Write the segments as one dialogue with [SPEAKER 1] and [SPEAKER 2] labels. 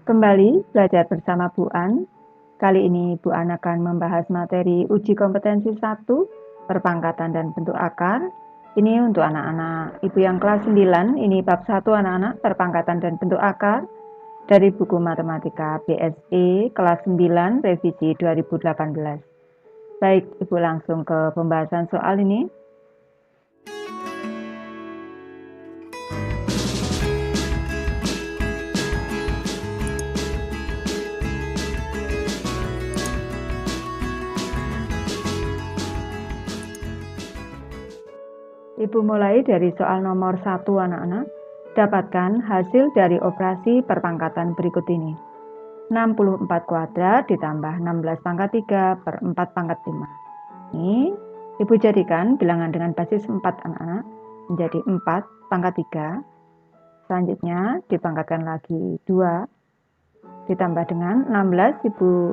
[SPEAKER 1] Kembali belajar bersama Bu An. Kali ini Bu An akan membahas materi uji kompetensi 1, perpangkatan dan bentuk akar. Ini untuk anak-anak Ibu yang kelas 9, ini bab 1 anak-anak, perpangkatan dan bentuk akar. Dari buku Matematika BSE kelas 9, revisi 2018. Baik, Ibu langsung ke pembahasan soal ini. Ibu mulai dari soal nomor 1 anak-anak. Dapatkan hasil dari operasi perpangkatan berikut ini. 64 kuadrat ditambah 16 pangkat 3 per 4 pangkat 5. Ini Ibu jadikan bilangan dengan basis 4 anak-anak menjadi 4 pangkat 3. Selanjutnya dipangkatkan lagi 2 ditambah dengan 16 Ibu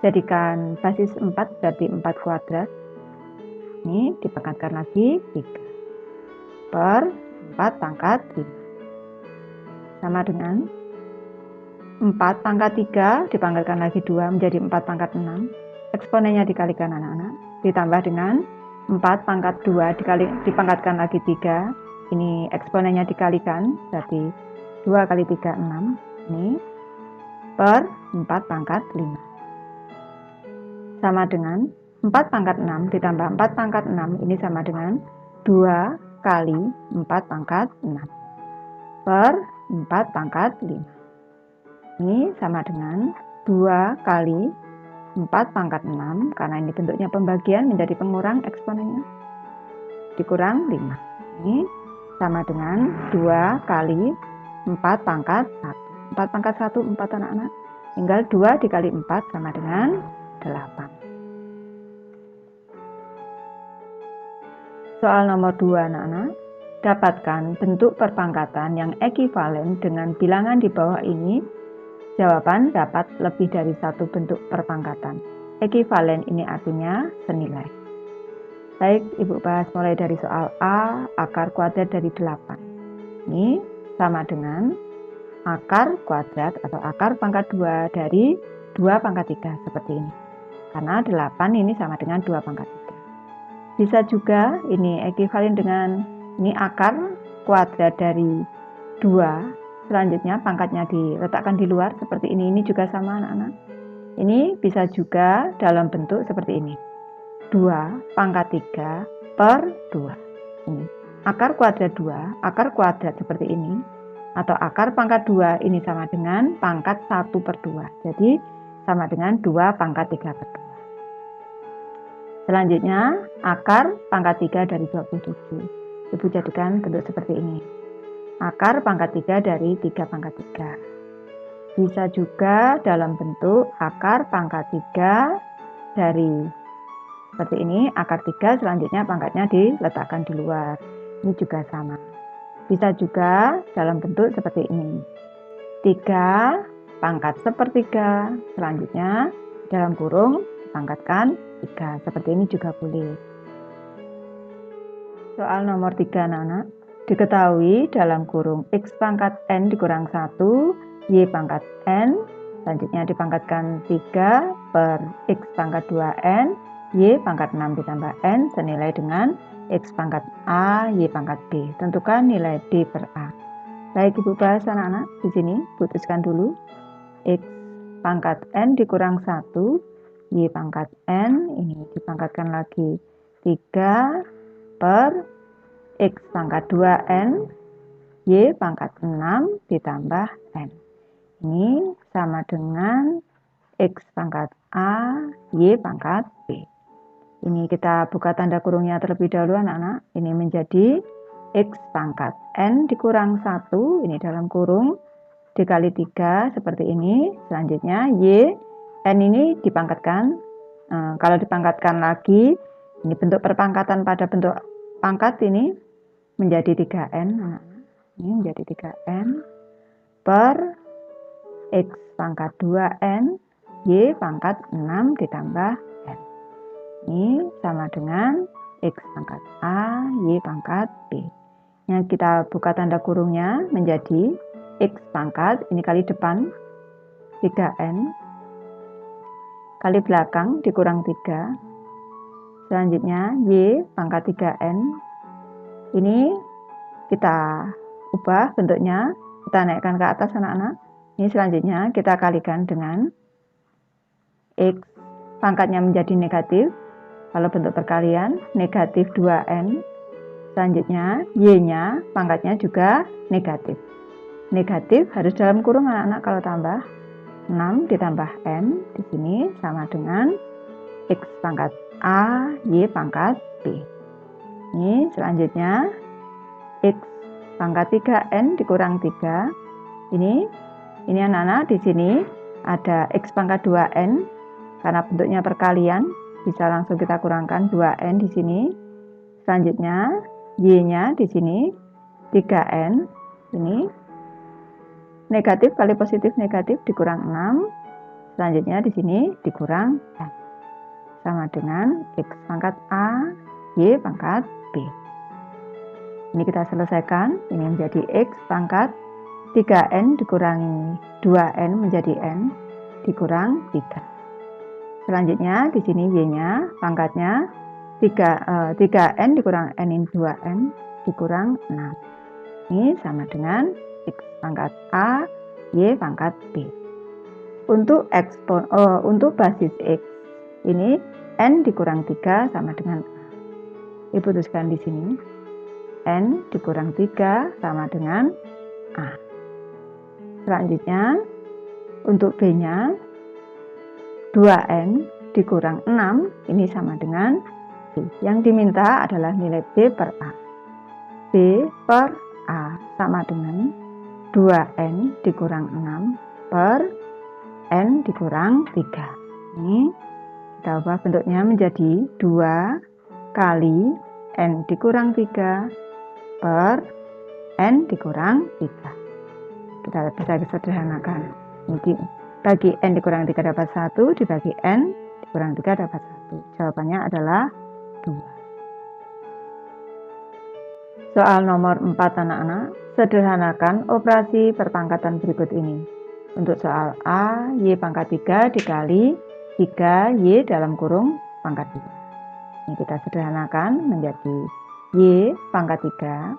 [SPEAKER 1] jadikan basis 4 berarti 4 kuadrat. Ini dipangkatkan lagi 3 per 4 pangkat 5 sama dengan 4 pangkat 3 dipangkatkan lagi 2 menjadi 4 pangkat 6. Eksponennya dikalikan anak-anak, ditambah dengan 4 pangkat 2 dipangkatkan lagi 3. Ini eksponennya dikalikan, berarti 2 kali 3, 6. Ini per 4 pangkat 5 sama dengan 4 pangkat 6 ditambah 4 pangkat 6. Ini sama dengan 2 kali 4 pangkat 6 per 4 pangkat 5. Ini sama dengan 2 kali 4 pangkat 6, karena ini bentuknya pembagian menjadi pengurang eksponennya, dikurang 5. Ini sama dengan 2 kali 4 pangkat 1. 4 pangkat 1, 4 anak-anak. Tinggal 2 dikali 4 sama dengan 8. Soal nomor 2 anak-anak. Dapatkan bentuk perpangkatan yang ekivalen dengan bilangan di bawah ini. Jawaban dapat lebih dari satu bentuk perpangkatan. Ekivalen ini artinya senilai. Baik, Ibu bahas mulai dari soal A, akar kuadrat dari 8. Ini sama dengan akar kuadrat atau akar pangkat 2 dari 2 pangkat 3 seperti ini. Karena 8 ini sama dengan 2 pangkat 3. Bisa juga ini ekivalen dengan ini akar kuadrat dari 2. Selanjutnya pangkatnya diletakkan di luar seperti ini juga sama anak-anak. Ini bisa juga dalam bentuk seperti ini. 2 pangkat 3 per 2. Ini akar kuadrat 2, akar kuadrat seperti ini. Atau akar pangkat 2 ini sama dengan pangkat 1 per 2. Jadi sama dengan 2 pangkat 3 per 2. Selanjutnya akar pangkat 3 dari 27. Ibu jadikan bentuk seperti ini. Akar pangkat 3 dari 3 pangkat 3. Bisa juga dalam bentuk akar pangkat 3 dari seperti ini. Akar 3 selanjutnya pangkatnya diletakkan di luar. Ini juga sama. Bisa juga dalam bentuk seperti ini. 3 pangkat sepertiga. Selanjutnya dalam kurung dipangkatkan 3. Seperti ini juga boleh. Soal nomor 3 anak-anak. Diketahui dalam kurung X pangkat N dikurang 1, Y pangkat N, selanjutnya dipangkatkan 3 per X pangkat 2N, Y pangkat 6 ditambah N senilai dengan X pangkat A, Y pangkat B. Tentukan nilai D per A. Baik, Ibu bahas anak-anak. Di sini putuskan dulu. X pangkat N dikurang 1, Y pangkat N, ini dipangkatkan lagi 3 per X pangkat 2N, Y pangkat 6 ditambah N. Ini sama dengan X pangkat A, Y pangkat B. Ini kita buka tanda kurungnya terlebih dahulu anak-anak. Ini menjadi X pangkat N dikurang 1, ini dalam kurung, dikali 3 seperti ini. Selanjutnya Y, N ini dipangkatkan. Kalau dipangkatkan lagi, ini bentuk perpangkatan pada bentuk pangkat ini menjadi 3N. Ini menjadi 3N per X pangkat 2N, Y pangkat 6 ditambah N. Ini sama dengan X pangkat A, Y pangkat B. Yang kita buka tanda kurungnya menjadi X pangkat, ini kali depan, 3N kali belakang dikurang 3. Selanjutnya Y pangkat 3N. Ini kita ubah bentuknya, kita naikkan ke atas anak-anak. Ini selanjutnya kita kalikan dengan X pangkatnya menjadi negatif. Kalau bentuk perkalian negatif 2N. Selanjutnya Y-nya pangkatnya juga negatif. Negatif harus dalam kurung anak-anak, kalau tambah 6 ditambah N di sini sama dengan X pangkat A, Y pangkat B. Ini selanjutnya X pangkat 3N dikurang 3. Ini anak-anak di sini ada X pangkat 2N. Karena bentuknya perkalian, bisa langsung kita kurangkan 2N di sini. Selanjutnya Y-nya di sini 3N. Ini negatif kali positif negatif dikurang 6. Selanjutnya di sini dikurang N. Sama dengan X pangkat A, Y pangkat B. Ini kita selesaikan. Ini menjadi X pangkat 3N dikurangi 2N menjadi N dikurang 3. Selanjutnya di sini Y-nya pangkatnya 3N dikurang N 2N dikurang 6. Ini sama dengan X pangkat A, Y pangkat B. Untuk basis X, ini N dikurang 3 sama dengan A. Diputuskan di sini. N dikurang 3 sama dengan A. Selanjutnya, untuk B-nya, 2N dikurang 6, ini sama dengan B. Yang diminta adalah nilai B per A. B per A sama dengan 2N dikurang 6 per N dikurang 3. Ini kita ubah bentuknya menjadi 2 kali N dikurang 3 per N dikurang 3. Kita bisa disederhanakan. Ini bagi N dikurang 3 dapat 1, dibagi N dikurang 3 dapat 1. Jawabannya adalah 2. Soal nomor 4 anak-anak. Sederhanakan operasi perpangkatan berikut ini. Untuk soal A, Y pangkat 3 dikali 3Y dalam kurung pangkat 2. Ini kita sederhanakan menjadi Y pangkat 3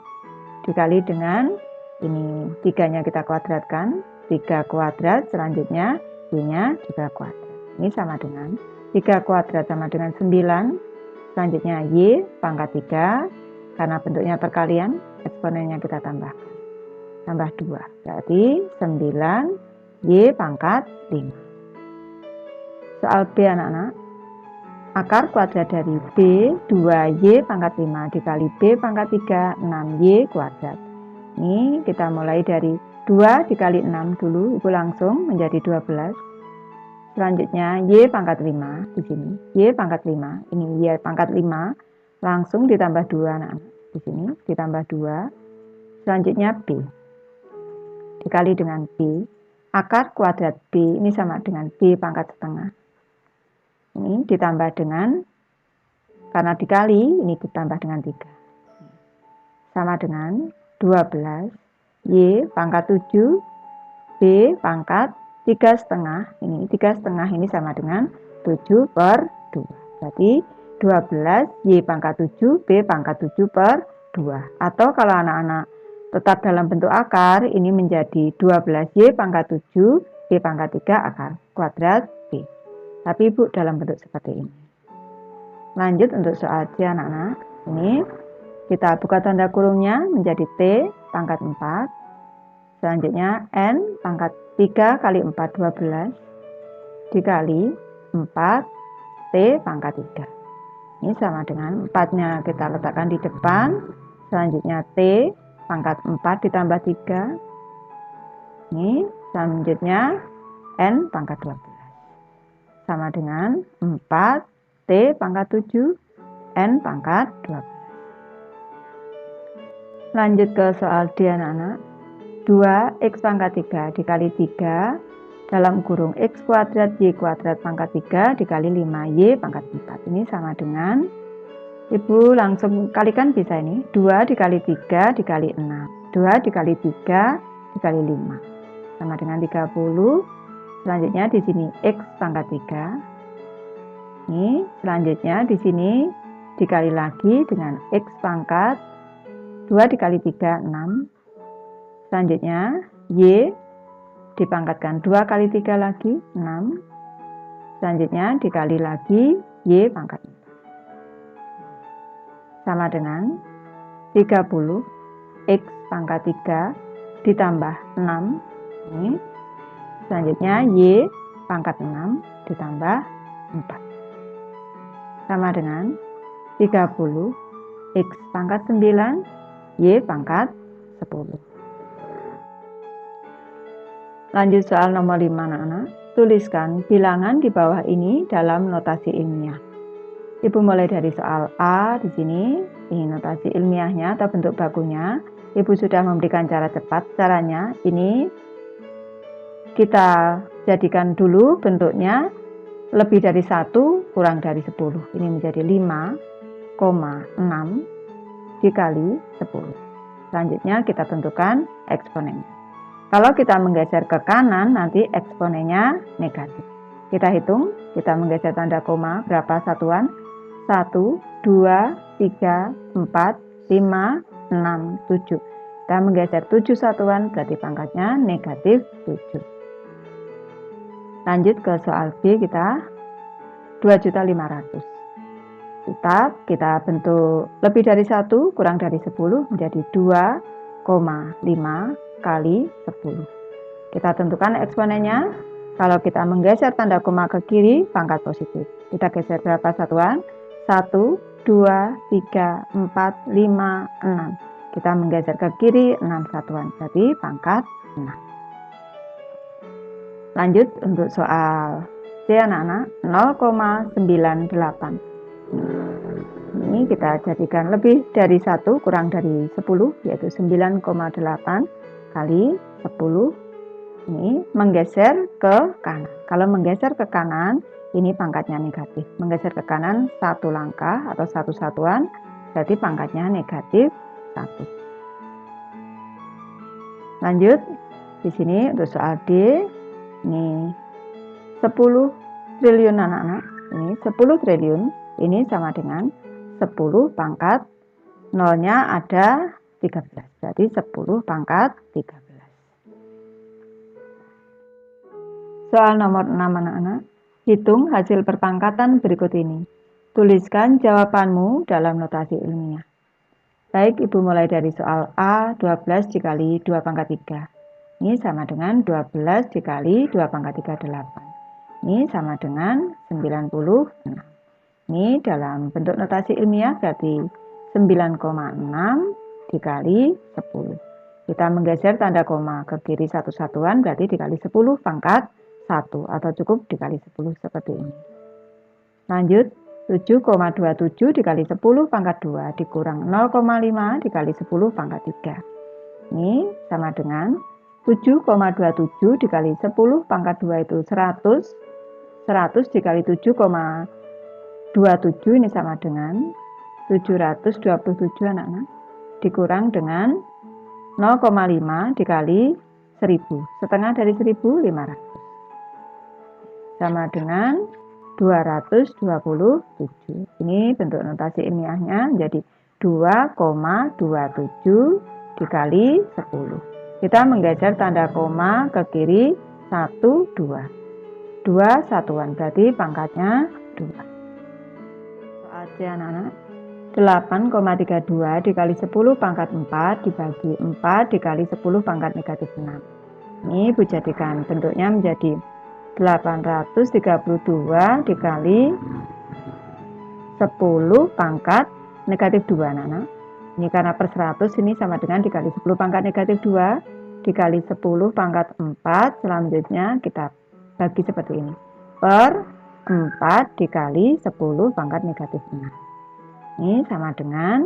[SPEAKER 1] dikali dengan ini 3-nya kita kuadratkan, 3 kuadrat, selanjutnya Y-nya juga kuadrat. Ini sama dengan 3 kuadrat sama dengan 9, selanjutnya Y pangkat 3, karena bentuknya perkalian, eksponennya kita tambahkan. Tambah 2, berarti 9 Y pangkat 5. Soal B anak-anak. Akar kuadrat dari B 2Y pangkat 5 dikali B pangkat 3 6Y kuadrat. Ini kita mulai dari 2 dikali 6 dulu, itu langsung menjadi 12. Selanjutnya Y pangkat 5 di sini. Y pangkat 5, ini Y pangkat 5 langsung ditambah 2 anak-anak. Di sini ditambah 2. Selanjutnya B dikali dengan B. Akar kuadrat B ini sama dengan B pangkat setengah. Ini ditambah dengan, karena dikali, ini ditambah dengan 3. Sama dengan 12. Y pangkat 7. B pangkat 3,5. Ini 3,5 ini sama dengan 7 per 2. Berarti 12 Y pangkat 7, B pangkat 7 per 2. Atau kalau anak-anak tetap dalam bentuk akar, ini menjadi 12 Y pangkat 7, B pangkat 3 akar kuadrat B. Tapi Ibu dalam bentuk seperti ini. Lanjut untuk soal C anak-anak. Ini kita buka tanda kurungnya menjadi T pangkat 4. Selanjutnya N pangkat 3 kali 4 12 dikali 4 T pangkat 3. Ini sama dengan 4-nya kita letakkan di depan. Selanjutnya T pangkat 4 ditambah 3. Ini selanjutnya N pangkat 12. Sama dengan 4 T pangkat 7 N pangkat 12. Lanjut ke soal D anak-anak. 2X pangkat 3 dikali 3 dalam kurung X kuadrat Y kuadrat pangkat 3 dikali 5Y pangkat 4. Ini sama dengan, Ibu langsung kalikan bisa ini, 2 dikali 3 dikali 6. 2 dikali 3 dikali 5. Sama dengan 30. Selanjutnya di sini X pangkat 3. Ini selanjutnya di sini dikali lagi dengan X pangkat 2 dikali 3, 6. Selanjutnya Y dipangkatkan 2 kali 3 lagi, 6. Selanjutnya dikali lagi Y pangkat 4. Sama dengan 30 X pangkat 3 ditambah 6. Ini. Selanjutnya Y pangkat 6 ditambah 4. Sama dengan 30 X pangkat 9 Y pangkat 10. Lanjut soal nomor 5 anak-anak. Tuliskan bilangan di bawah ini dalam notasi ilmiah. Ibu mulai dari soal A di sini. Ini notasi ilmiahnya atau bentuk bakunya. Ibu sudah memberikan cara cepat. Caranya ini kita jadikan dulu bentuknya lebih dari 1 kurang dari 10. Ini menjadi 5,6 dikali 10. Selanjutnya kita tentukan eksponennya. Kalau kita menggeser ke kanan, nanti eksponennya negatif. Kita hitung, kita menggeser tanda koma berapa satuan? 1, 2, 3, 4, 5, 6, 7. Kita menggeser 7 satuan, berarti pangkatnya negatif 7. Lanjut ke soal B kita, 2.500.000. Kita bentuk lebih dari 1 kurang dari 10 menjadi 2,5 kali 10. Kita tentukan eksponennya. Kalau kita menggeser tanda koma ke kiri, pangkat positif. Kita geser berapa satuan? 1, 2, 3, 4, 5, 6. Kita menggeser ke kiri 6 satuan. Jadi pangkat 6. Lanjut untuk soal C anak-anak, 0,98. Ini kita jadikan lebih dari 1 kurang dari 10, yaitu 9,8 kali 10. Ini menggeser ke kanan. Kalau menggeser ke kanan, ini pangkatnya negatif. Menggeser ke kanan 1 langkah atau 1 satuan, berarti pangkatnya negatif 1. Lanjut, di sini untuk soal D, ini 10 triliun anak-anak. Ini 10 triliun, ini sama dengan 10 pangkat, nolnya ada 13. Berarti 10 pangkat 13. Soal nomor 6 anak-anak. Hitung hasil perpangkatan berikut ini. Tuliskan jawabanmu dalam notasi ilmiah. Baik, Ibu mulai dari soal A, 12 dikali 2 pangkat 3. Ini sama dengan 12 dikali 2 pangkat 3, 8. Ini sama dengan 96. Ini dalam bentuk notasi ilmiah berarti 9,6 dikali 10. Kita menggeser tanda koma ke kiri 1 satuan berarti dikali 10 pangkat 1 atau cukup dikali 10 seperti ini. Lanjut, 7,27 dikali 10 pangkat 2 dikurang 0,5 dikali 10 pangkat 3. Ini sama dengan 7,27 dikali 10 pangkat 2 itu 100. 100 dikali 7,27 ini sama dengan 727 anak-anak. Dikurang dengan 0,5 dikali 1000. Setengah dari 1.500. Sama dengan 227. Ini bentuk notasi ilmiahnya menjadi 2,27 dikali 10. Kita menggeser tanda koma ke kiri 1, 2. 2 satuan berarti pangkatnya 2. Soal C anak-anak. 8,32 dikali 10 pangkat 4 dibagi 4 dikali 10 pangkat negatif 6. Ini Ibu jadikan bentuknya menjadi 832 dikali 10 pangkat negatif 2 anak-anak. Ini karena per 100 ini sama dengan dikali 10 pangkat negatif 2 dikali 10 pangkat 4. Selanjutnya kita bagi seperti ini. Per 4 dikali 10 pangkat negatif 6. Ini sama dengan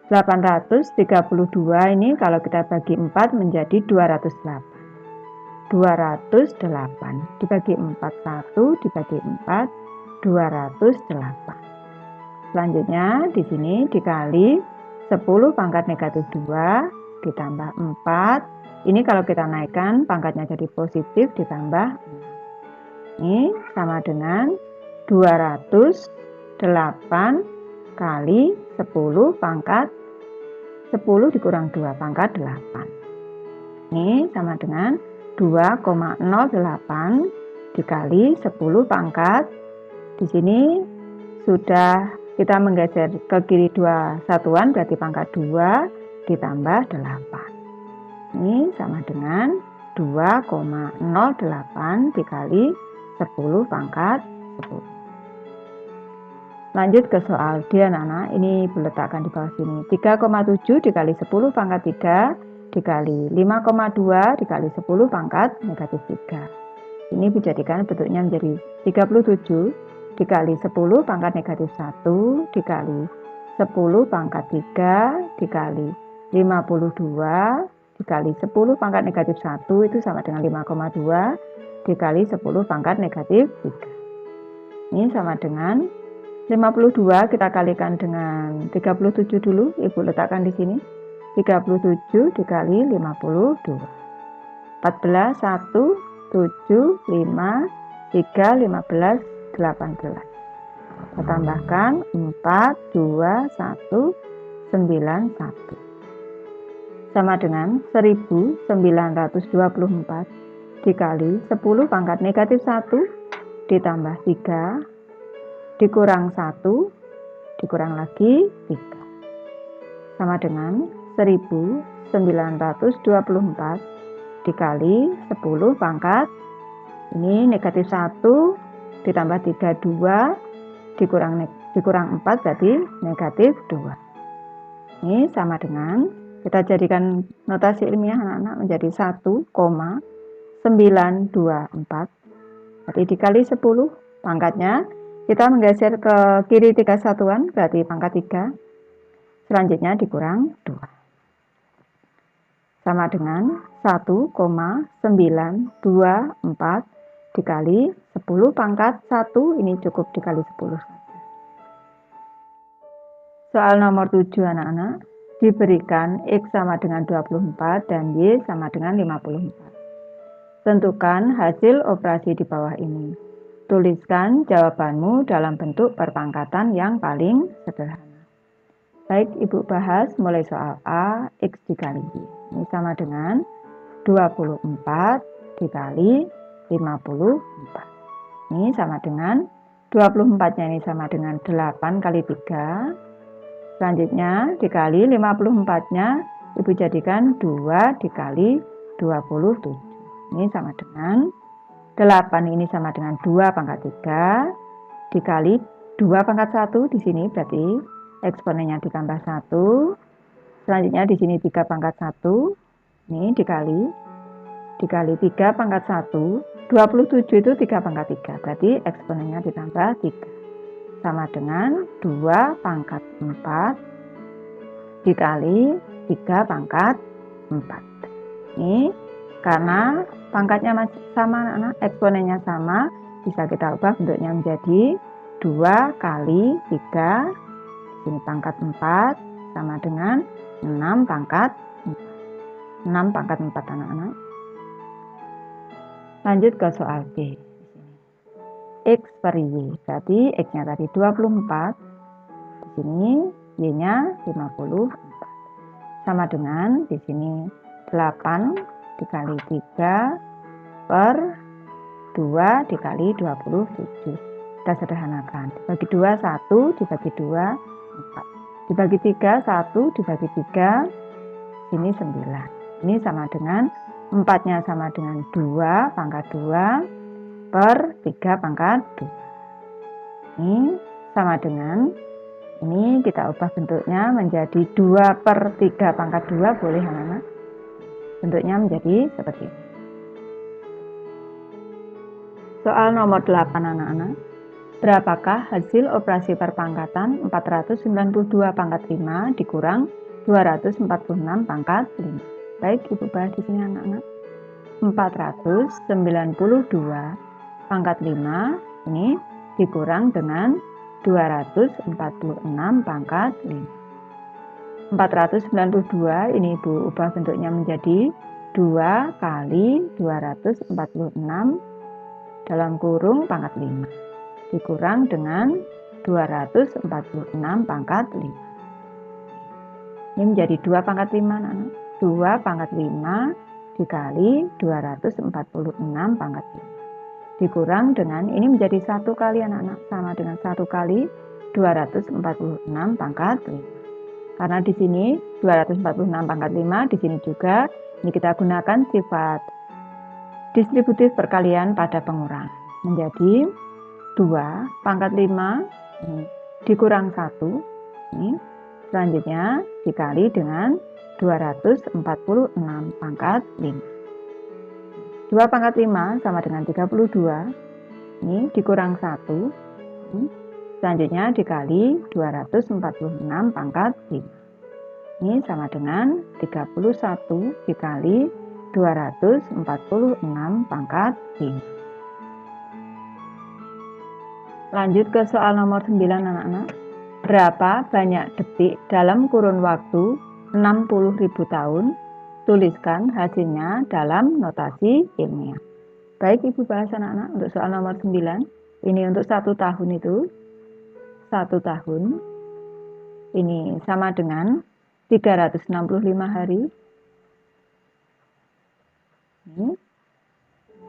[SPEAKER 1] 832 ini kalau kita bagi 4 menjadi 208. 208 dibagi 4, 1 dibagi 4, 208. Selanjutnya di sini dikali 10 pangkat negatif 2 ditambah 4. Ini kalau kita naikkan pangkatnya jadi positif ditambah 6. Ini sama dengan 208 kali 10 pangkat 10 dikurang 2 pangkat 8. Ini sama dengan 2,08 dikali 10 pangkat. Di sini sudah kita menggeser ke kiri 2 satuan, berarti pangkat 2 ditambah 8. Ini sama dengan 2,08 dikali 10 pangkat 10. Lanjut ke soal D anak-anak, ini diletakkan di bawah sini. 3,7 dikali 10 pangkat 3 dikali 5,2 dikali 10 pangkat negatif 3. Ini dijadikan bentuknya menjadi 37 dikali 10 pangkat negatif 1 dikali 10 pangkat 3 dikali 52 dikali 10 pangkat negatif 1 itu sama dengan 5,2 dikali 10 pangkat negatif 3. Ini sama dengan 52 kita kalikan dengan 37 dulu, Ibu letakkan di sini. 37 dikali 52. 14, 1, 7, 5, 3, 15, 18. Kita tambahkan 4, 2, 1, 9, 1. Sama dengan 1924 dikali 10 pangkat negatif 1 ditambah 3 dikurang 1 dikurang lagi 3. Sama dengan 1924 dikali 10 pangkat ini negatif 1 ditambah 3 2 dikurang 4 berarti negatif 2. Ini sama dengan, kita jadikan notasi ilmiah anak-anak menjadi 1,924. Berarti dikali 10 pangkatnya kita menggeser ke kiri 3 satuan berarti pangkat 3. Selanjutnya dikurang 2. Sama dengan 1,924 dikali 10 pangkat 1, ini cukup dikali 10 saja. Soal nomor 7 anak-anak, diberikan X sama dengan 24 dan Y sama dengan 54. Tentukan hasil operasi di bawah ini. Tuliskan jawabanmu dalam bentuk perpangkatan yang paling sederhana. Baik, Ibu bahas mulai soal A, X dikali Y. Ini sama dengan 24 dikali 54. Ini sama dengan 24-nya ini sama dengan 8 kali 3. Selanjutnya dikali 54-nya Ibu jadikan 2 dikali 27. Ini sama dengan 8 ini sama dengan 2 pangkat 3 dikali 2 pangkat 1 di sini berarti eksponennya ditambah 1. Selanjutnya di sini 3 pangkat 1. Ini dikali 3 pangkat 1. 27 itu 3 pangkat 3. Berarti eksponennya ditambah 3. Sama dengan 2 pangkat 4 dikali 3 pangkat 4. Ini karena pangkatnya masih sama anak-anak, eksponennya sama, bisa kita ubah bentuknya menjadi 2 kali 3. Ini pangkat 4 sama dengan 6 pangkat 4. 6 pangkat 4 anak-anak. Lanjut ke soal B. X per Y. Berarti X-nya tadi 24. Di sini Y-nya 54. Sama dengan di sini 8 dikali 3 per 2 dikali 27. Kita sederhanakan. Dibagi 2, 1. Dibagi 2, 4. Dibagi 3, 1. Dibagi 3, ini 9. Ini sama dengan 4-nya sama dengan 2 pangkat 2 per 3 pangkat 2. Ini sama dengan, ini kita ubah bentuknya menjadi 2 per 3 pangkat 2, boleh anak-anak? Bentuknya menjadi seperti ini. Soal nomor 8 anak-anak. Berapakah hasil operasi perpangkatan 492 pangkat 5 dikurang 246 pangkat 5? Baik, Ibu bahas di sini anak-anak. 492 pangkat 5 ini dikurang dengan 246 pangkat 5. 492 ini Ibu ubah bentuknya menjadi 2 kali 246 dalam kurung pangkat 5 dikurang dengan 246 pangkat 5. Ini menjadi 2 pangkat 5 anak-anak. 2 pangkat 5 dikali 246 pangkat 5 dikurang dengan ini menjadi 1 kali anak-anak, sama dengan 1 kali 246 pangkat 5. Karena di sini 246 pangkat 5, di sini juga ini kita gunakan sifat distributif perkalian pada pengurangan. Menjadi 2 pangkat 5 ini dikurang 1 ini selanjutnya dikali dengan 246 pangkat 5. 2 pangkat 5 sama dengan 32 ini dikurang 1 ini. Selanjutnya dikali 246 pangkat 5 ini sama dengan 31 dikali 246 pangkat 5. Lanjut ke soal nomor 9 anak-anak. Berapa banyak detik dalam kurun waktu 60.000 tahun? Tuliskan hasilnya dalam notasi ilmiah. Baik, Ibu bahas anak-anak untuk soal nomor 9. Ini untuk 1 tahun itu. 1 tahun ini sama dengan 365 hari. Ini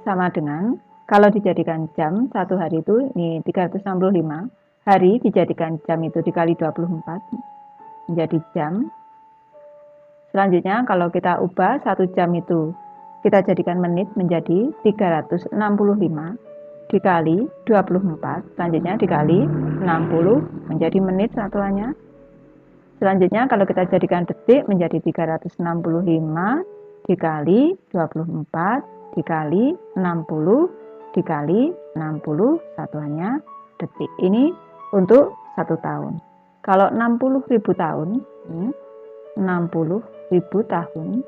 [SPEAKER 1] sama dengan, kalau dijadikan jam, 1 hari itu ini 365. Hari dijadikan jam itu dikali 24 menjadi jam. Selanjutnya kalau kita ubah 1 jam itu kita jadikan menit menjadi 365 dikali 24. Selanjutnya dikali 60 menjadi menit satuannya. Selanjutnya kalau kita jadikan detik menjadi 365 dikali 24 dikali 60 dikali 60 satuannya detik. Ini untuk 1 tahun. Kalau 60.000 tahun, 60.000 tahun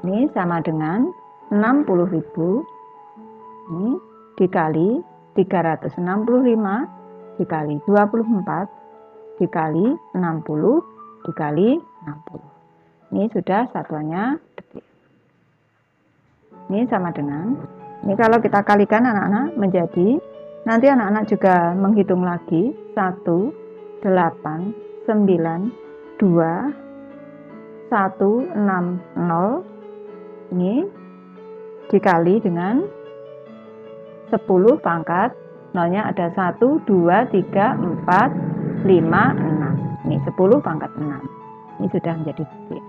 [SPEAKER 1] ini sama dengan 60.000 ini dikali 365 dikali 24 dikali 60 dikali 60. Ini sudah satuannya detik. Ini sama dengan, ini kalau kita kalikan anak-anak menjadi, nanti anak-anak juga menghitung lagi 1, 8, 9, 2, 1, 6, 0 ini dikali dengan 10 pangkat 0-nya ada 1, 2, 3, 4, 5, 6. Ini 10 pangkat 6. Ini sudah menjadi detik.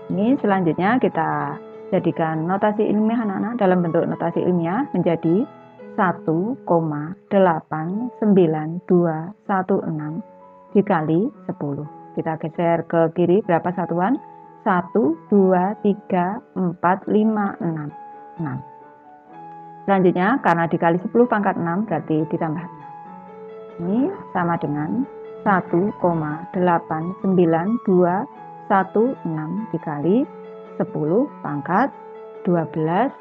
[SPEAKER 1] Ini selanjutnya kita jadikan notasi ilmiah anak-anak, dalam bentuk notasi ilmiah menjadi 1,892116 dikali 10. Kita geser ke kiri berapa satuan? 1, 2, 3, 4, 5, 6. 6. Selanjutnya karena dikali 10 pangkat 6 berarti ditambah 6. Ini sama dengan 1,892116 dikali 10 pangkat 12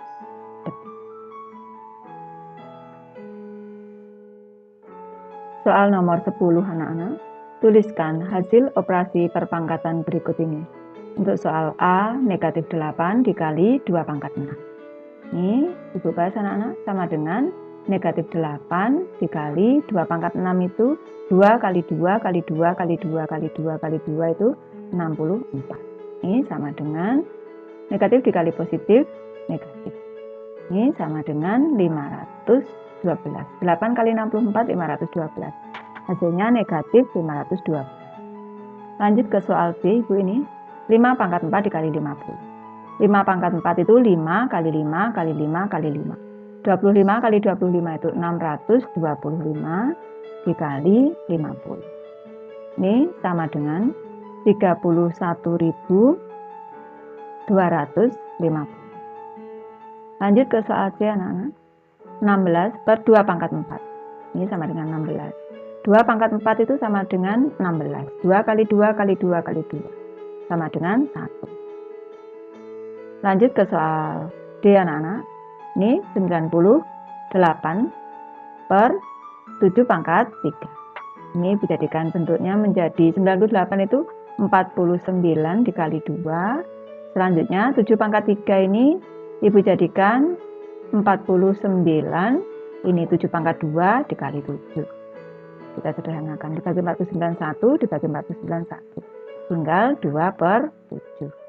[SPEAKER 1] detik. Soal nomor 10 anak-anak. Tuliskan hasil operasi perpangkatan berikut ini. Untuk soal A, negatif 8 dikali 2 pangkat 6. Ini Ibu bahas anak-anak sama dengan negatif 8 dikali 2 pangkat 6 itu 2 kali 2 kali 2 kali 2 kali 2 kali 2 itu 64. Ini sama dengan negatif dikali positif negatif. Ini sama dengan 512. 8 kali 64 512. Hasilnya negatif 512. Lanjut ke soal B Ibu ini. 5 pangkat 4 dikali 50. 5 pangkat 4 itu 5 kali 5 kali 5 kali 5. 25 kali 25 itu 625 dikali 50. Ini sama dengan 31.250. Lanjut ke soal C anak-anak. 16 per 2 pangkat 4. Ini sama dengan 16. 2 pangkat 4 itu sama dengan 16. 2 kali 2 kali 2 kali 2. Sama dengan 1. Lanjut ke soal D anak-anak. Ini 98 per 7 pangkat 3. Ini dijadikan bentuknya menjadi 98 itu 49 dikali 2. Selanjutnya 7 pangkat 3 ini Ibu jadikan 49, ini 7 pangkat 2 dikali 7. Kita sederhanakan, dibagi 49, 1 dibagi 49, 1. Tinggal 2/7.